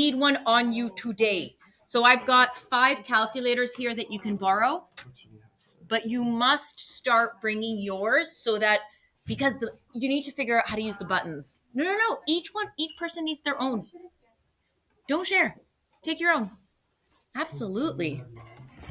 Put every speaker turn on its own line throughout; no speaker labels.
need one on you today. So I've got 5 calculators here that you can borrow, but you must start bringing yours so that because you need to figure out how to use the buttons. No. Each person needs their own. Don't share. Take your own. Absolutely.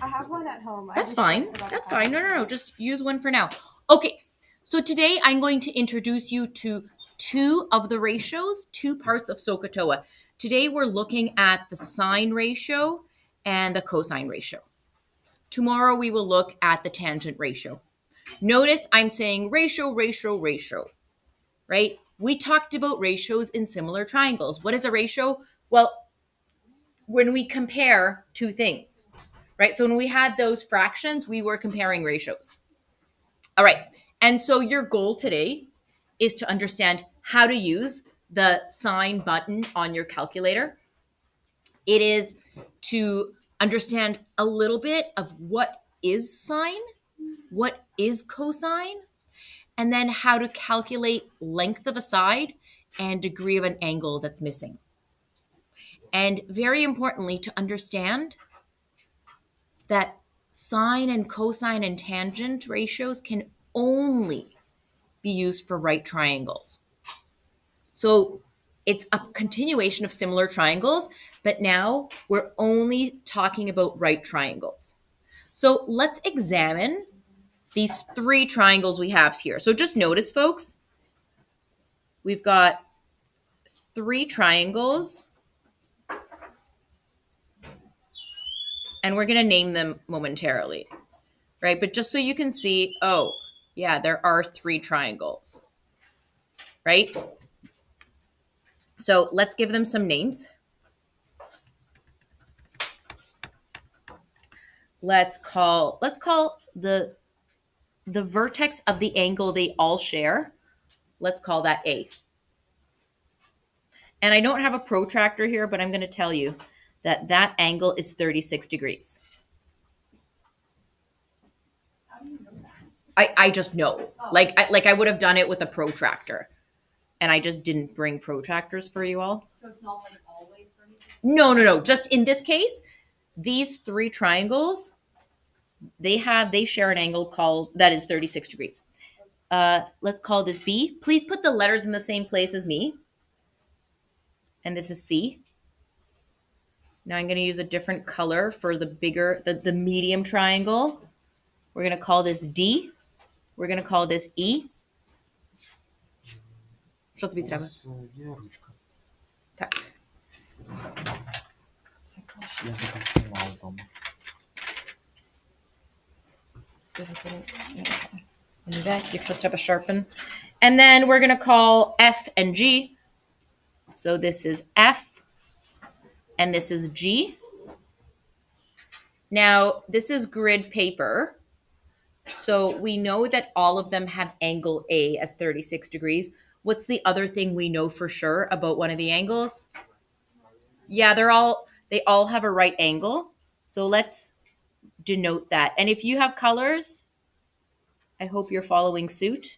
I have one at home.
That's fine. That's fine. No. Just use one for now. Okay. So today I'm going to introduce you to 2 of the ratios, 2 parts of SOHCAHTOA. Today we're looking at the sine ratio and the cosine ratio. Tomorrow we will look at the tangent ratio. Notice I'm saying ratio, right? We talked about ratios in similar triangles. What is a ratio? Well, when we compare 2 things, right? So when we had those fractions, we were comparing ratios. All right. And so your goal today is to understand how to use the sine button on your calculator. It is to understand a little bit of what is sine, what is cosine, and then how to calculate length of a side and degree of an angle that's missing. And very importantly, to understand that sine and cosine and tangent ratios can only be used for right triangles. So it's a continuation of similar triangles, but now we're only talking about right triangles. So let's examine these 3 triangles we have here. So just notice, folks, we've got 3 triangles, and we're going to name them momentarily, right? But just so you can see, oh, yeah, there are 3 triangles, right? So let's give them some names. Let's call the vertex of the angle they all share. Let's call that A. And I don't have a protractor here, but I'm going to tell you that that angle is 36 degrees. I just know. Like I would have done it with a protractor. And I just didn't bring protractors for you all.
So it's not like always 36?
No. Just in this case, these 3 triangles, they share an angle called that is 36 degrees. Let's call this B. Please put the letters in the same place as me. And this is C. Now I'm going to use a different color for the medium triangle. We're going to call this D. We're going to call this E. Що тобі треба? Так.
Я закінчував вдома.
Якщо треба sharpen. And then we're going to call F and G. So this is F and this is G. Now, this is grid paper. So we know that all of them have angle A as 36 degrees. What's the other thing we know for sure about one of the angles? Yeah, they all have a right angle. So let's denote that. And if you have colors, I hope you're following suit,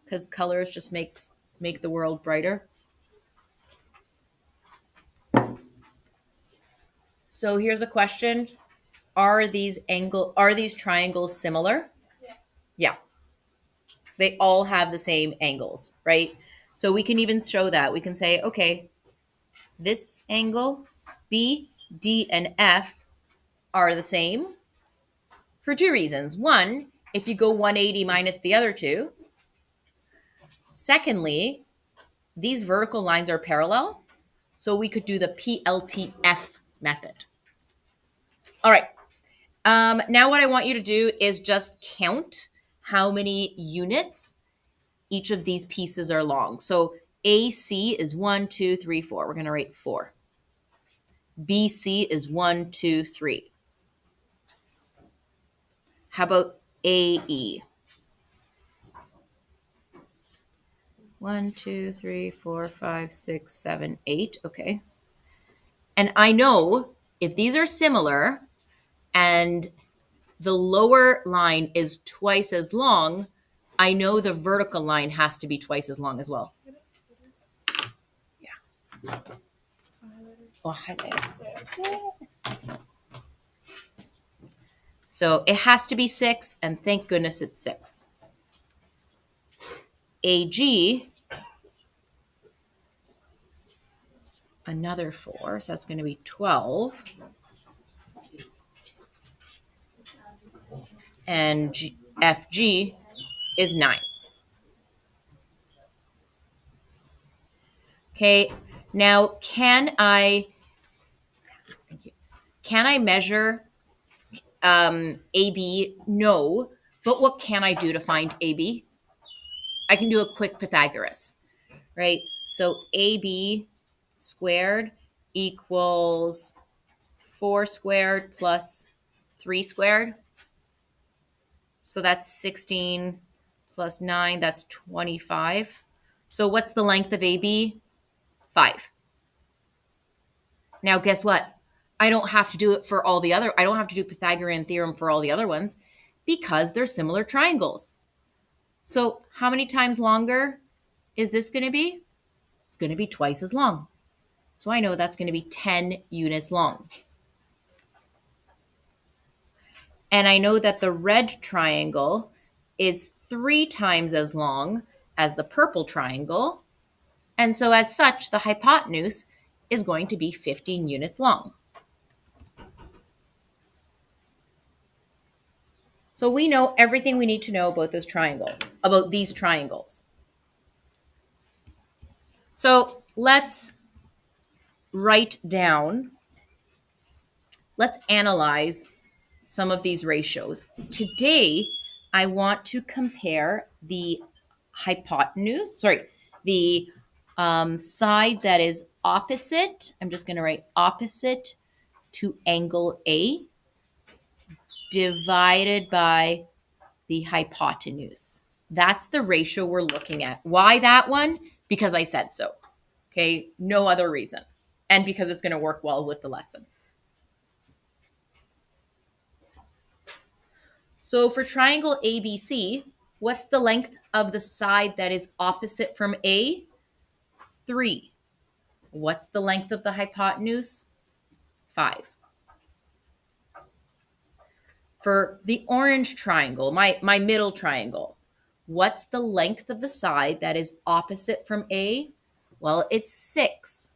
because colors just make the world brighter. So here's a question. Are these triangles similar? Yeah. They all have the same angles, right? So we can even show that. We can say, okay, this angle, B, D, and F are the same for 2 reasons. One, if you go 180 minus the other 2. Secondly, these vertical lines are parallel, so we could do the PLTF method. All right. Now what I want you to do is just count how many units each of these pieces are long. So AC is 1, 2, 3, 4. We're going to write 4. BC is 1, 2, 3. How about AE? 1, 2, 3, 4, 5, 6, 7, 8. Okay. And I know if these are similar and the lower line is twice as long, I know the vertical line has to be twice as long as well. Yeah. Oh, highway. Excellent. So it has to be 6, and thank goodness it's 6. AG, another 4, so that's going to be 12. And FG is 9. Okay, now can I measure AB? No, but what can I do to find AB? I can do a quick Pythagoras, right? So AB squared equals 4 squared plus 3 squared. So that's 16 plus 9, that's 25. So what's the length of AB? 5. Now, guess what? I don't have to do it for all the other, I don't have to do Pythagorean theorem for all the other ones because they're similar triangles. So how many times longer is this going to be? It's going to be twice as long. So I know that's going to be 10 units long. And I know that the red triangle is 3 times as long as the purple triangle. And so as such, the hypotenuse is going to be 15 units long. So we know everything we need to know about these triangles. So let's analyze some of these ratios. Today, I want to compare the the side that is opposite. I'm just going to write opposite to angle A divided by the hypotenuse. That's the ratio we're looking at. Why that one? Because I said so. Okay, no other reason. And because it's going to work well with the lesson. So for triangle ABC, what's the length of the side that is opposite from A? 3. What's the length of the hypotenuse? 5. For the orange triangle, my middle triangle, what's the length of the side that is opposite from A? Well, it's 6.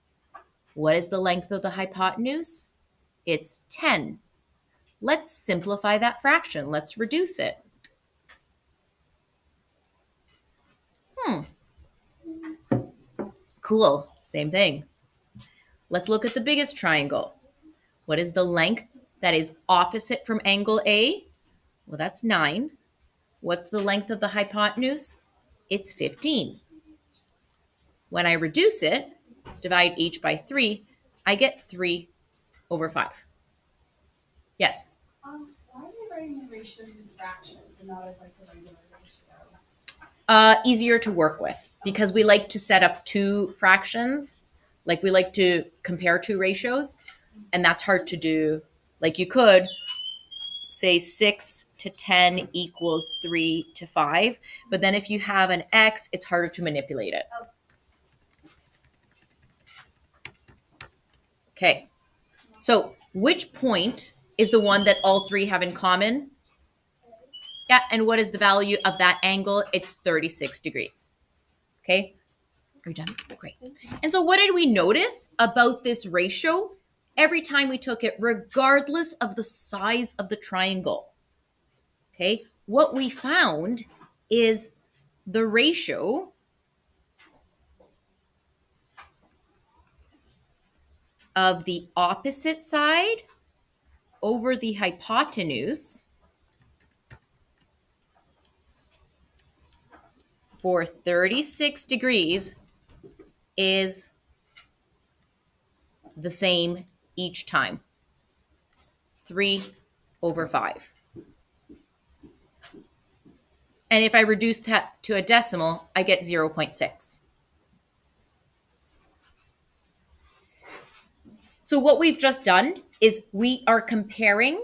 What is the length of the hypotenuse? It's 10. Let's simplify that fraction. Let's reduce it. Cool. Same thing. Let's look at the biggest triangle. What is the length that is opposite from angle A? Well, that's 9. What's the length of the hypotenuse? It's 15. When I reduce it, divide each by 3, I get 3 over 5. Yes?
Why are they writing the ratios as fractions and not as like a regular ratio?
Easier to work with because we like to set up 2 fractions. Like we like to compare 2 ratios, and that's hard to do. Like you could say 6 to 10 equals 3 to 5, but then if you have an x, it's harder to manipulate it. Okay, so which point is the one that all 3 have in common? Yeah, and what is the value of that angle? It's 36 degrees. Okay, are you done? Great. And so what did we notice about this ratio every time we took it, regardless of the size of the triangle? Okay, what we found is the ratio of the opposite side over the hypotenuse for 36 degrees is the same each time. 3 over 5. And if I reduce that to a decimal, I get 0.6. So what we've just done is we are comparing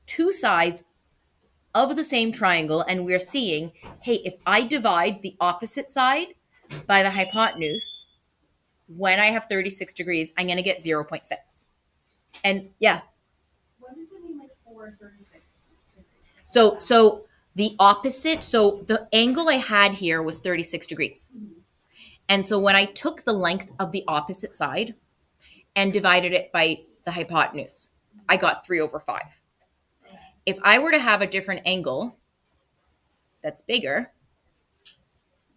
2 sides of the same triangle, and we're seeing, hey, if I divide the opposite side by the hypotenuse, when I have 36 degrees, I'm going to get 0.6. And yeah,
What does it mean, like 436 degrees?
so the opposite, so the angle I had here was 36 degrees. And so when I took the length of the opposite side and divided it by the hypotenuse, I got 3 over 5. If I were to have a different angle that's bigger,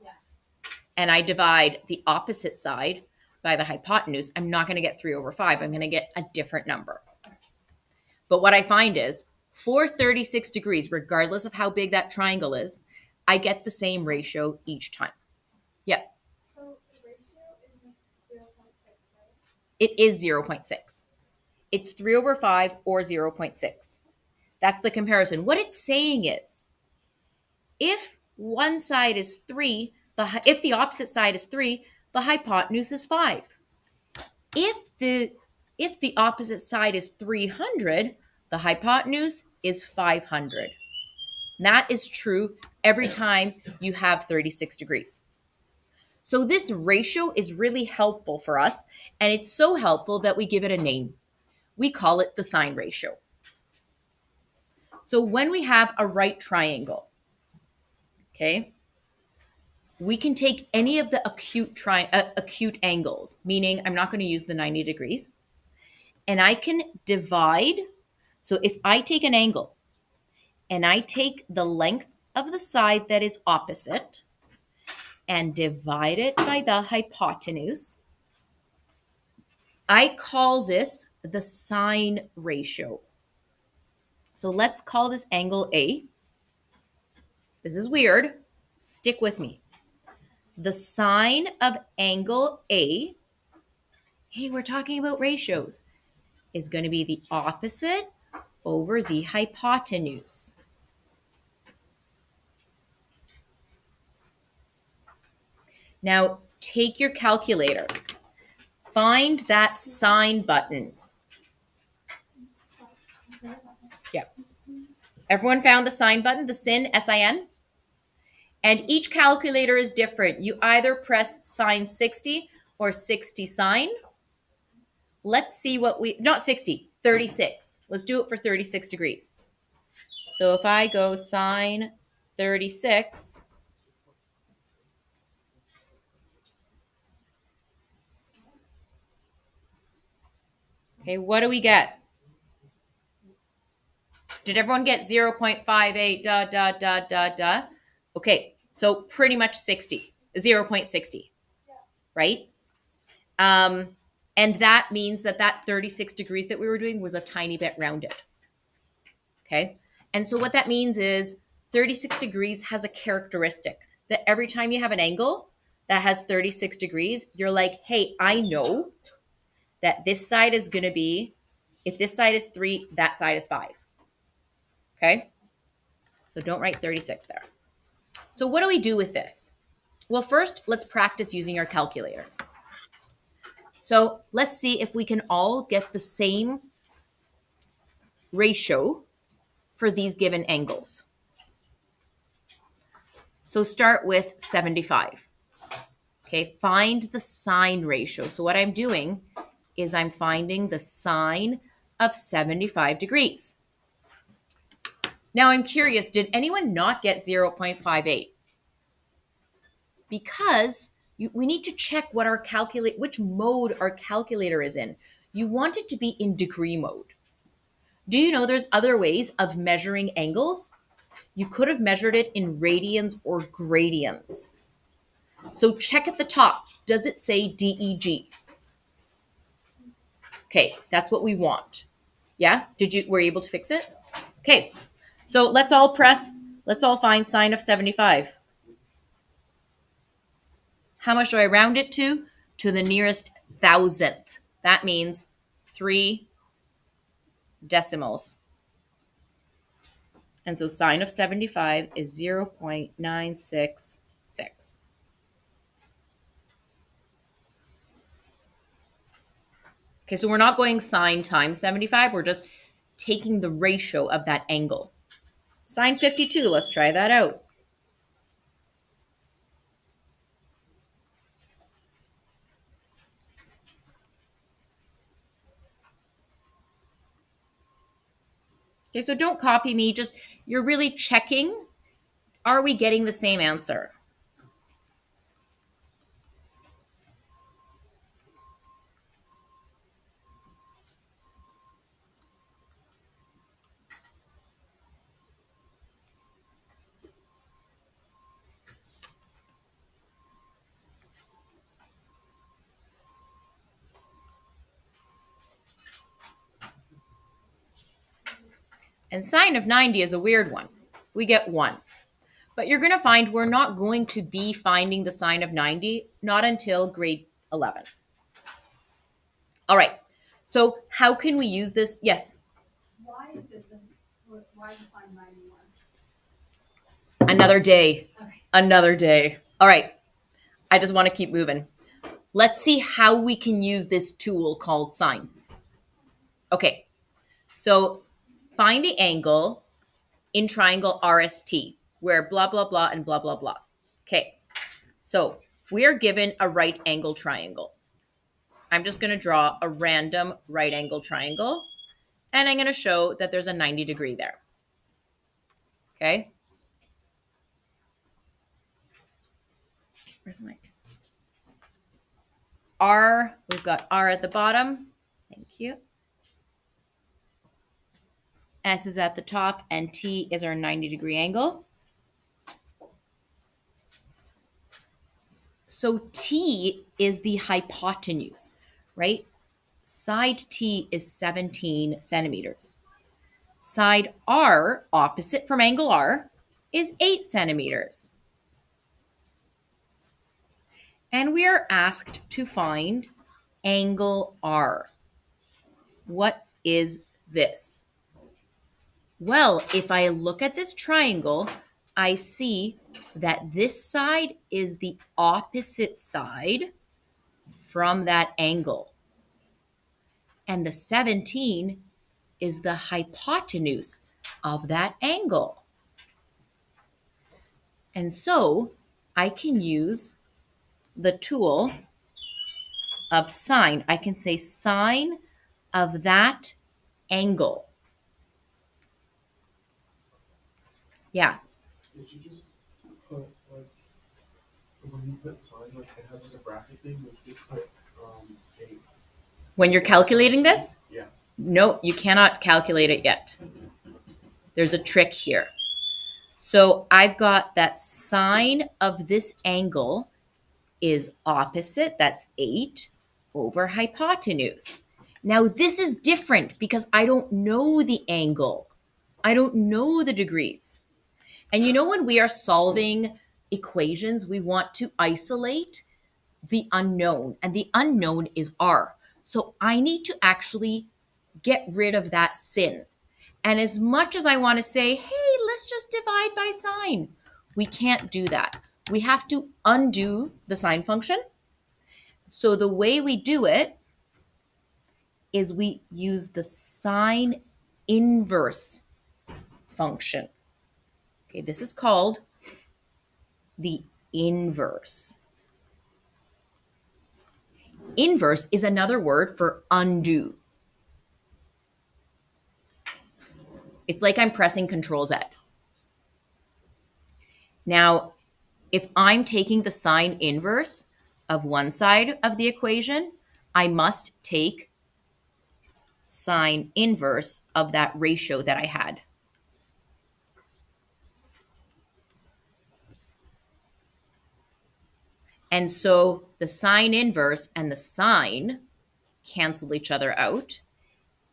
Yeah.
and I divide the opposite side by the hypotenuse, I'm not going to get 3 over 5. I'm going to get a different number. But what I find is for 36 degrees, regardless of how big that triangle is, I get the same ratio each time. Yeah,
So the ratio is like 0.6, right?
it is 0.6. It's 3 over 5 or 0.6. That's the comparison. What it's saying is if one side is 3, if the opposite side is 3, the hypotenuse is 5. If the opposite side is 300, the hypotenuse is 500. And that is true every time you have 36 degrees. So this ratio is really helpful for us, and it's so helpful that we give it a name. We call it the sine ratio. So when we have a right triangle, okay, we can take any of the acute angles, meaning I'm not going to use the 90 degrees, and I can divide. So if I take an angle and I take the length of the side that is opposite and divide it by the hypotenuse, I call this the sine ratio. So let's call this angle A. This is weird. Stick with me. The sine of angle A, hey, we're talking about ratios, is going to be the opposite over the hypotenuse. Now, take your calculator. Find that sine button. Yeah. Everyone found the sine button, the sin, S-I-N? And each calculator is different. You either press sine 60 or 60 sine. Let's see what not 60, 36. Let's do it for 36 degrees. So if I go sine 36, okay, what do we get? Did everyone get 0.58, Okay, so pretty much 60, 0.60, right? And that means that 36 degrees that we were doing was a tiny bit rounded, okay? And so what that means is 36 degrees has a characteristic that every time you have an angle that has 36 degrees, you're like, hey, I know that this side is going to be, if this side is 3, that side is 5. Okay? So don't write 36 there. So what do we do with this? Well, first, let's practice using our calculator. So let's see if we can all get the same ratio for these given angles. So start with 75. Okay, find the sine ratio. So what I'm doing is I'm finding the sine of 75 degrees. Now I'm curious, did anyone not get 0.58? Because we need to check what which mode our calculator is in. You want it to be in degree mode. Do you know there's other ways of measuring angles? You could have measured it in radians or gradients. So check at the top. Does it say DEG? Okay, that's what we want. Yeah? Were you able to fix it? Okay, so let's all find sine of 75. How much do I round it to? To the nearest thousandth. That means 3 decimals. And so sine of 75 is 0.966. Okay, so we're not going sine times 75. We're just taking the ratio of that angle. Sine 52, let's try that out. Okay, so don't copy me. Just you're really checking, are we getting the same answer? And sine of 90 is a weird one. We get 1. But you're going to find we're not going to be finding the sine of 90 not until grade 11. All right. So how can we use this? Yes.
Why is the sign 91?
Another day.
Okay.
Another day. All right. I just want to keep moving. Let's see how we can use this tool called sine. Okay. So find the angle in triangle RST where blah, blah, blah, and blah, blah, blah. Okay. So we are given a right angle triangle. I'm just going to draw a random right angle triangle, and I'm going to show that there's a 90 degree there. Okay. Where's my R? We've got R at the bottom. Thank you. S is at the top, and T is our 90 degree angle. So T is the hypotenuse, right? Side T is 17 centimeters. Side R, opposite from angle R, is 8 centimeters. And we are asked to find angle R. What is this? Well, if I look at this triangle, I see that this side is the opposite side from that angle. And the 17 is the hypotenuse of that angle. And so I can use the tool of sine. I can say sine of that angle. Yeah.
Did you just put like when you put sine like it has like a bracket thing? Would you just put 8?
When you're calculating this?
Yeah.
No, you cannot calculate it yet. There's a trick here. So I've got that sine of this angle is opposite, that's 8, over hypotenuse. Now this is different because I don't know the angle. I don't know the degrees. And you know when we are solving equations, we want to isolate the unknown, and the unknown is R. So I need to actually get rid of that sin. And as much as I want to say, hey, let's just divide by sine, we can't do that. We have to undo the sine function. So the way we do it is we use the sine inverse function. Okay, this is called the inverse. Inverse is another word for undo. It's like I'm pressing Control Z. Now, if I'm taking the sine inverse of one side of the equation, I must take sine inverse of that ratio that I had. And so the sine inverse and the sine cancel each other out.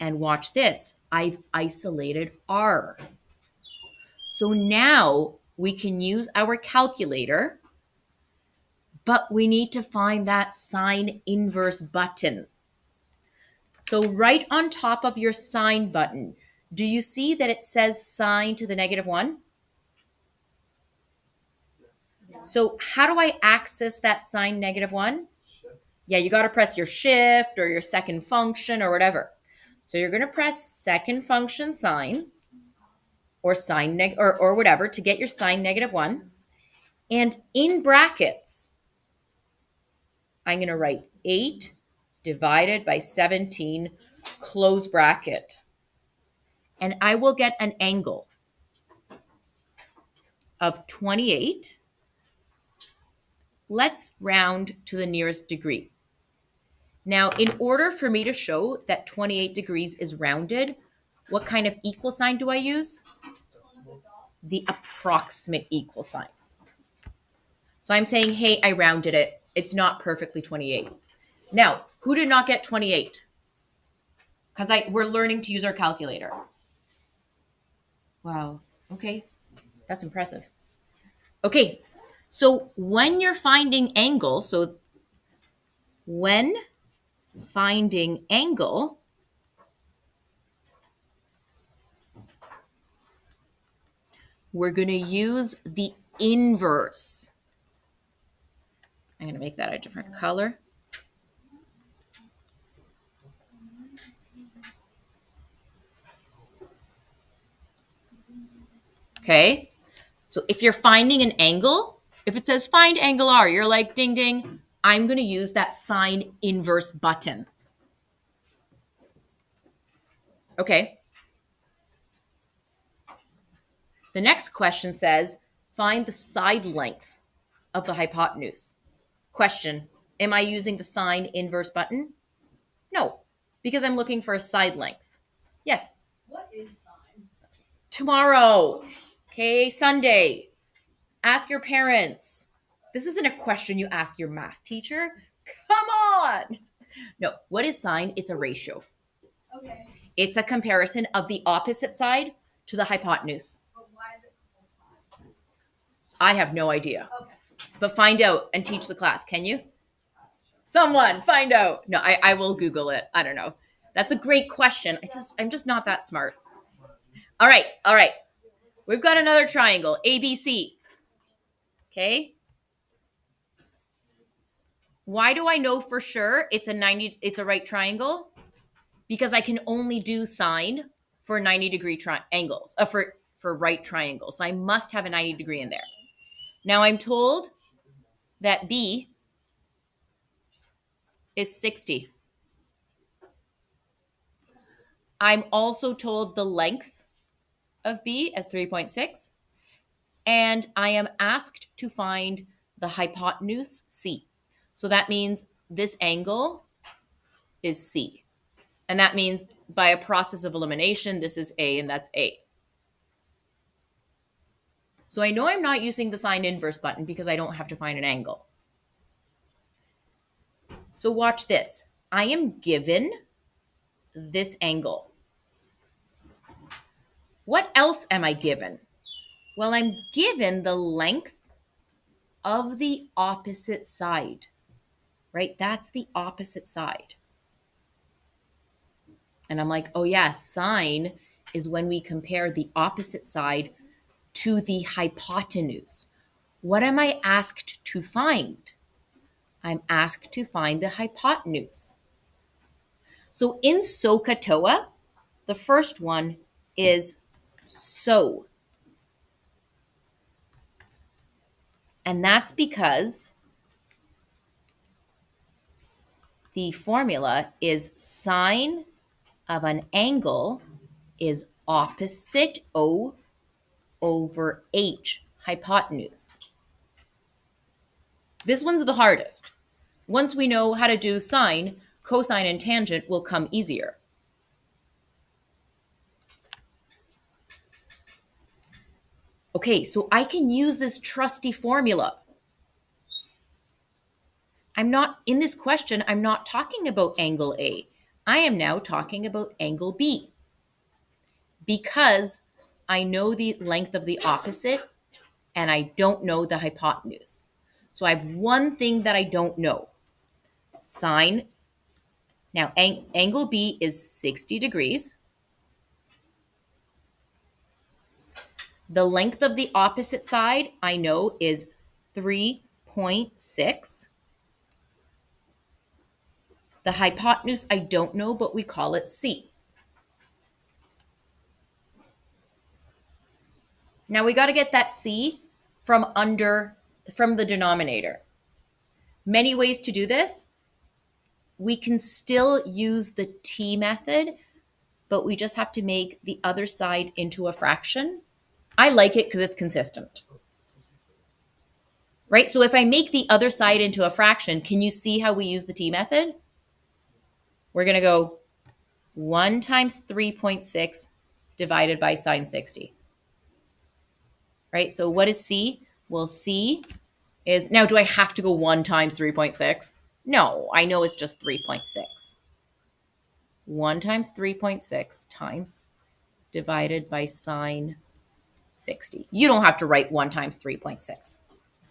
And watch this, I've isolated R. So now we can use our calculator, but we need to find that sine inverse button. So right on top of your sine button, do you see that it says sine to the -1? So how do I access that sine -1? Yeah, you got to press your shift or your second function or whatever. So you're going to press second function sine or sine or whatever to get your sine -1. And in brackets, I'm going to write 8 divided by 17, close bracket. and I will get an angle of 28. Let's round to the nearest degree. Now, in order for me to show that 28 degrees is rounded, what kind of equal sign do I use? The approximate equal sign. So I'm saying, hey, I rounded it. It's not perfectly 28. Now, who did not get 28? Because we're learning to use our calculator. Wow. Okay. That's impressive. Okay. So when you're finding angle, so when finding angle, we're going to use the inverse. I'm going to make that a different color. Okay. So if you're finding an angle, if it says find angle R, you're like, ding, ding, I'm going to use that sine inverse button. Okay. The next question says, find the side length of the hypotenuse. Question, am I using the sine inverse button? No, because I'm looking for a side length. Yes.
What is sine?
Tomorrow. Okay, Sunday. Ask your parents. This isn't a question you ask your math teacher. Come on. No, what is sine? It's a ratio.
Okay.
It's a comparison of the opposite side to the hypotenuse.
But why is it called sine?
I have no idea.
Okay.
But find out and teach the class, can you? Someone find out. No, I will Google it. I don't know. That's a great question. I'm just not that smart. All right. We've got another triangle, ABC. Okay. Why do I know for sure it's a right triangle? Because I can only do sine for 90-degree angles, for right triangles. So I must have a 90 degree in there. Now I'm told that B is 60. I'm also told the length of B as 3.6. And I am asked to find the hypotenuse C. So that means this angle is C. And that means by a process of elimination, this is A and that's A. So I know I'm not using the sine inverse button because I don't have to find an angle. So watch this. I am given this angle. What else am I given? Well, I'm given the length of the opposite side, right? That's the opposite side. And I'm like, oh yeah, sine is when we compare the opposite side to the hypotenuse. What am I asked to find? I'm asked to find the hypotenuse. So in SOHCAHTOA, the first one is so. And that's because the formula is sine of an angle is opposite O over H, hypotenuse. This one's the hardest. Once we know how to do sine, cosine and tangent will come easier. Okay, so I can use this trusty formula. In this question, I'm not talking about angle A. I am now talking about angle B. Because I know the length of the opposite and I don't know the hypotenuse. So I have one thing that I don't know. Sine. Now, angle B is 60 degrees. The length of the opposite side, I know, is 3.6. The hypotenuse, I don't know, but we call it C. Now, we got to get that C from the denominator. Many ways to do this. We can still use the T method, but we just have to make the other side into a fraction. I like it because it's consistent. Right? So if I make the other side into a fraction, can you see how we use the t method? We're going to go 1 times 3.6 divided by sine 60. Right? So what is c? Well, c is, now do I have to go 1 times 3.6? No, I know it's just 3.6. 1 times 3.6 times divided by sine 60. You don't have to write 1 times 3.6,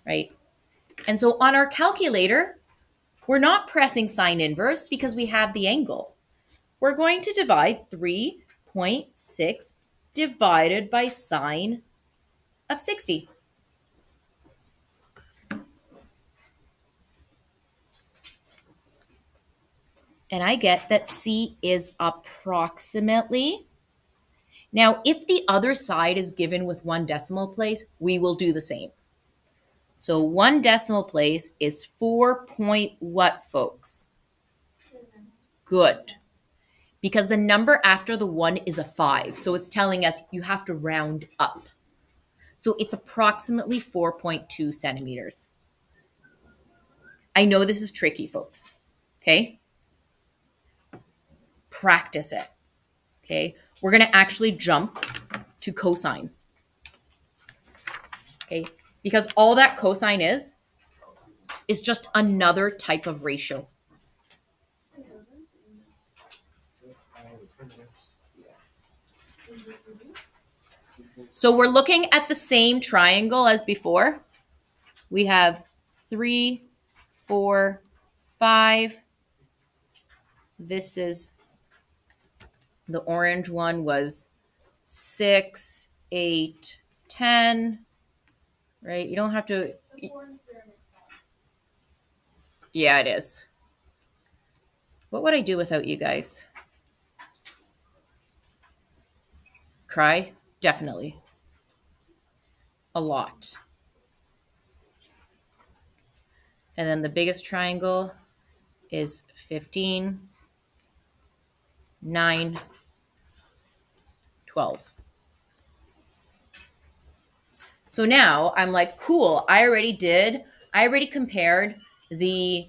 right? And so on our calculator, we're not pressing sine inverse because we have the angle. We're going to divide 3.6 divided by sine of 60. And I get that C is approximately. Now, if the other side is given with 1 decimal place, we will do the same. So 1 decimal place is 4 point what, folks? Good. Because the number after the 1 is a 5. So it's telling us you have to round up. So it's approximately 4.2 centimeters. I know this is tricky, folks. Okay? Practice it. Okay? We're going to actually jump to cosine. Okay? Because all that cosine is just another type of ratio. So we're looking at the same triangle as before. We have 3, 4, 5. This is, the orange one was 6, 8, 10. Right? You don't have to. Yeah, it is. What would I do without you guys? Cry? Definitely. A lot. And then the biggest triangle is 15, 9, 12. So now I'm like, cool, I already compared the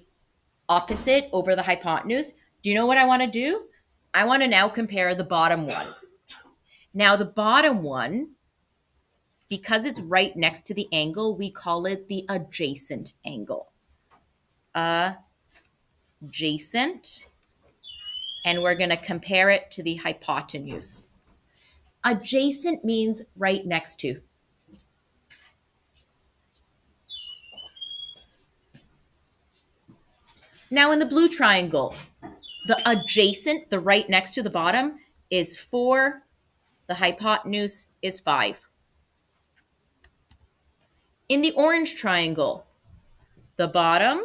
opposite over the hypotenuse. Do you know what I want to do? I want to now compare the bottom one. Now the bottom one, because it's right next to the angle, we call it the adjacent angle. Adjacent. And we're going to compare it to the hypotenuse. Adjacent means right next to. Now in the blue triangle, the adjacent, the right next to the bottom, is 4. The hypotenuse is 5. In the orange triangle, the bottom,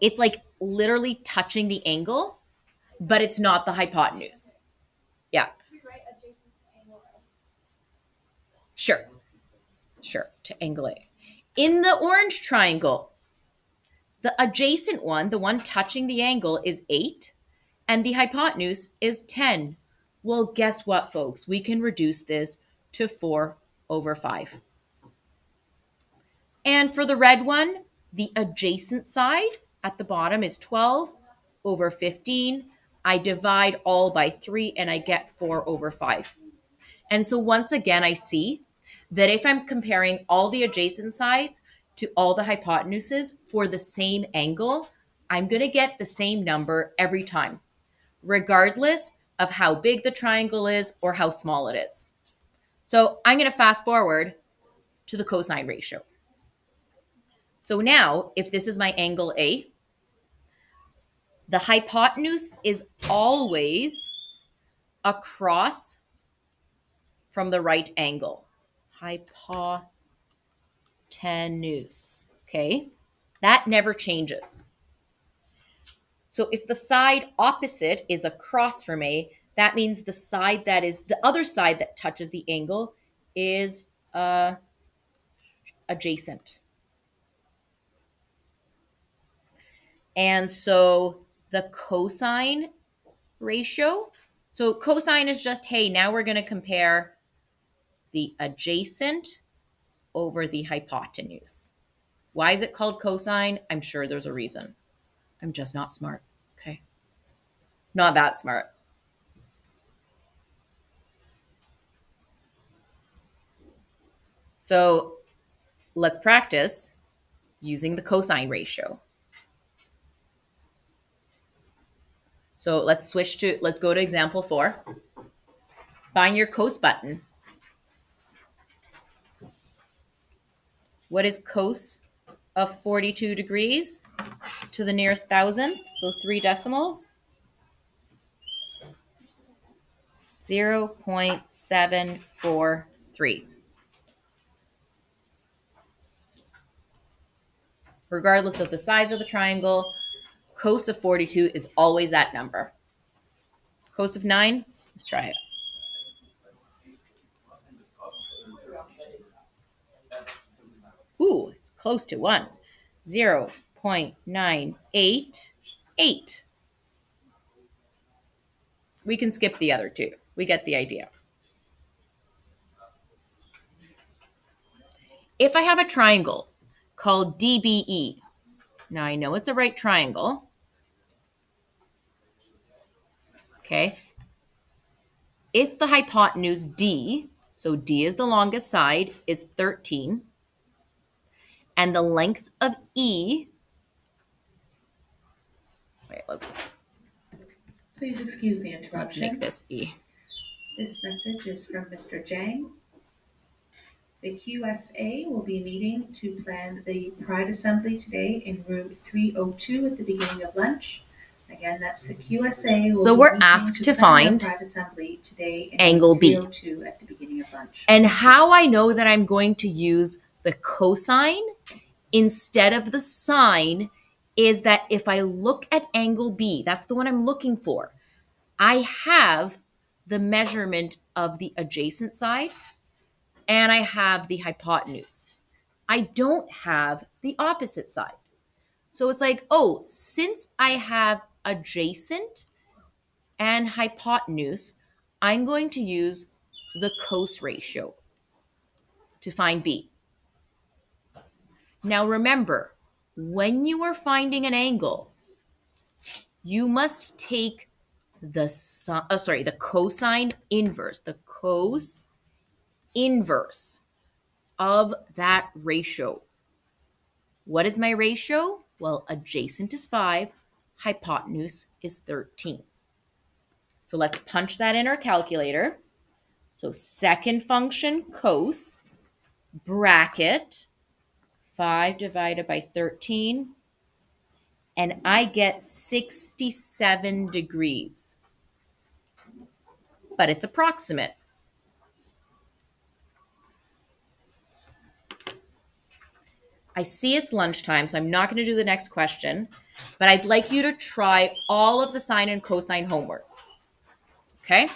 it's like literally touching the angle, but it's not the hypotenuse. Yeah. Sure, to angle A. In the orange triangle, the adjacent one, the one touching the angle, is 8, and the hypotenuse is 10. Well, guess what, folks? We can reduce this to 4 over 5. And for the red one, the adjacent side at the bottom is 12 over 15. I divide all by 3, and I get 4 over 5. And so once again, I see that if I'm comparing all the adjacent sides to all the hypotenuses for the same angle, I'm going to get the same number every time, regardless of how big the triangle is or how small it is. So I'm going to fast forward to the cosine ratio. So now, if this is my angle A, the hypotenuse is always across from the right angle. Hypotenuse, okay? That never changes. So if the side opposite is across from A, that means the side that is the other side that touches the angle is adjacent. And so the cosine ratio. So cosine is just, hey, now we're going to compare the adjacent over the hypotenuse. Why is it called cosine? I'm sure there's a reason. I'm just not smart. Okay. Not that smart. So let's practice using the cosine ratio. So let's go to example 4. Find your cos button. What is cos of 42 degrees to the nearest thousandth? So 3 decimals. 0.743. Regardless of the size of the triangle, cos of 42 is always that number. Cos of 9, let's try it. Ooh, it's close to 1. 0.988. We can skip the other two. We get the idea. If I have a triangle called DBE, now I know it's a right triangle. Okay. If the hypotenuse D, so D is the longest side, is 13, and the length of E,
Please excuse the
let's
interruption.
make this E.
This message is from Mr. Jang. The QSA will be meeting to plan the Pride Assembly today in room 302 at the beginning of lunch. Again, that's the QSA.
So we're asked to find
Pride Assembly today in
angle B.
302 at the beginning of lunch.
And how I know that I'm going to use the cosine instead of the sine is that if I look at angle B, that's the one I'm looking for, I have the measurement of the adjacent side and I have the hypotenuse. I don't have the opposite side. So it's like, oh, since I have adjacent and hypotenuse, I'm going to use the cos ratio to find B. Now remember, when you are finding an angle, you must take the cosine inverse, the cos inverse of that ratio. What is my ratio? Well, adjacent is 5, hypotenuse is 13. So let's punch that in our calculator. So second function cos, bracket, 5 divided by 13, and I get 67 degrees. But it's approximate. I see it's lunchtime, so I'm not going to do the next question, but I'd like you to try all of the sine and cosine homework. Okay?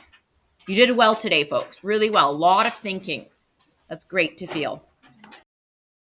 You did well today, folks. Really well. A lot of thinking. That's great to feel.